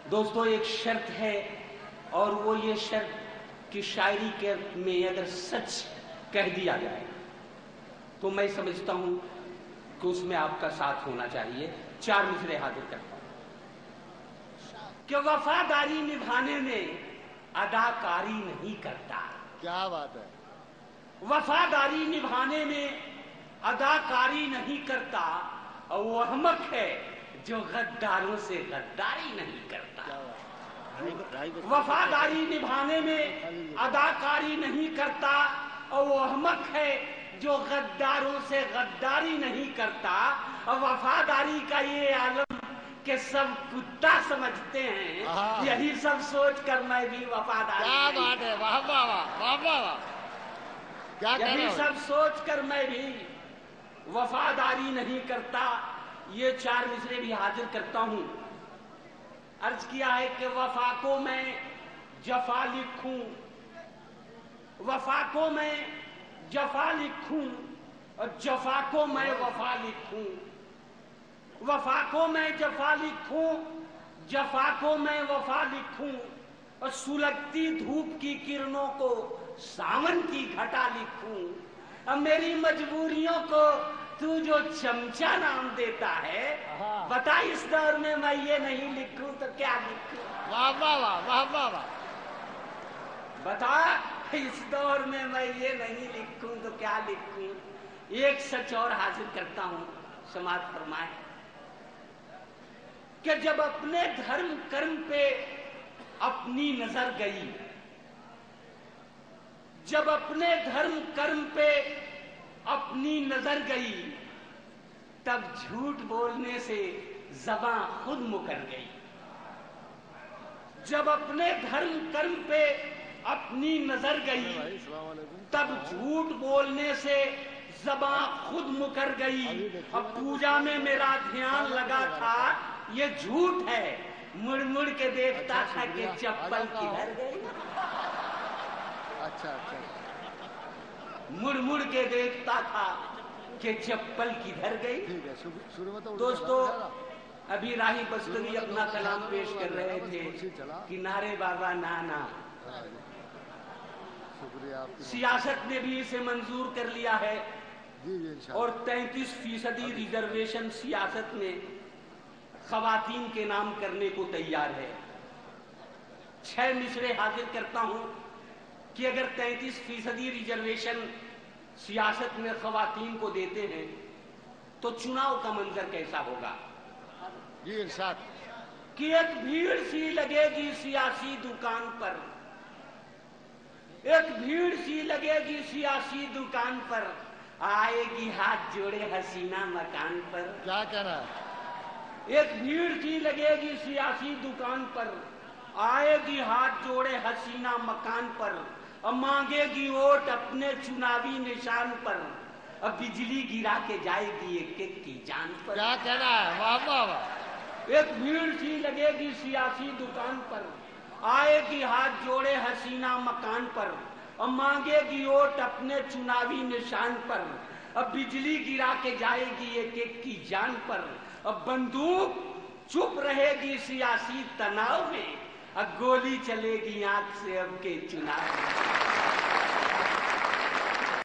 दोस्तों, एक शर्त है और वो ये शर्त कि शायरी के में अगर सच कह दिया जाए तो मैं समझता हूं कि उसमें आपका साथ होना चाहिए। 4 मिसरे हाजिर करता हूं कि वफादारी निभाने में अदाकारी नहीं करता। क्या बात है। वफादारी निभाने में अदाकारी नहीं करता और वो अहमक है जो गद्दारों से गद्दारी नहीं करता। वफादारी निभाने में अदाकारी नहीं करता और वो अहमक है जो गद्दारों से गद्दारी नहीं करता। और वफादारी का ये आलम के सब कुत्ता समझते हैं, यही सब सोच कर मैं भी वफादारी। क्या बात है, वाह वाह वाह वाह वाह। क्या यही सब सोच कर मैं भी वफादारी नहीं करता। ये 4 मिसरे भी हाजिर करता हूं। अर्ज किया है कि वफा को मैं जफा लिखूं, वफा को मैं जफा लिखूं और जफा को मैं वफा लिखूं। वफा को मैं जफा लिखूं, जफा को मैं वफा लिखूं और सुलगती धूप की किरणों को सावन की घटा लिखूं। अब मेरी मजबूरियों को तू जो चमचा नाम देता है, बता इस दौर में मैं ये नहीं लिखूं तो क्या लिखूं। वाह वाह वाह वाह वाह वाह। बता इस दौर में मैं ये नहीं लिखूं तो क्या लिखूं। एक सच और हाजिर करता हूं, समाज फरमाए कि जब अपने धर्म कर्म पे अपनी नजर गई, जब अपने धर्म कर्म पे अपनी नजर गई, तब झूठ बोलने से ज़बां खुद मुकर गई। जब अपने धर्म कर्म पे अपनी नजर गई, तब झूठ बोलने से ज़बां खुद मुकर गई। अब पूजा में मेरा ध्यान लगा था ये झूठ है, मुड़ मुड़ के देखता था कि चप्पल किधर गई। अच्छा अच्छा। मुड़ मुड़ के देखता था कि चप्पल किधर गई। ठीक है, शुरू में तो दोस्तों, अभी राही बस्तवी अपना कलाम पेश कर रहे थे कि नारे बाबा नाना। शुक्रिया। सियासत ने भी इसे मंजूर कर लिया है जी जी इंशाअल्लाह। और 33% रिजर्वेशन सियासत में खवातीन के नाम करने को तैयार है। 6 मिसरे हाजिर करता हूं कि अगर 33% रिजर्वेशन सियासत में खवातीन को देते हैं तो चुनाव का मंजर कैसा होगा। जी इरशाद। कि एक भीड़ सी लगेगी सियासी दुकान पर, एक भीड़ सी लगेगी सियासी दुकान पर, आएगी हाथ जोड़े हसीना मकान पर। क्या कहना है। एक भीड़ सी लगेगी सियासी दुकान पर, आएगी हाथ जोड़े हसीना मकान पर और मांगेगी वोट अपने चुनावी निशान पर, अब बिजली गिरा के जाएगी एक एक की जान पर। क्या कहना है, वाह वाह वाह। एक भीड़ सी लगेगी सियासी दुकान पर, आएगी हाथ जोड़े हसीना मकान पर और मांगेगी वोट अपने चुनावी निशान पर, अब बिजली गिरा के जाएगी एक एक की जान पर। अब बंदूक चुप रहेगी सियासी तनाव में, अब गोली चलेगी आंख से अब के चुनाव में।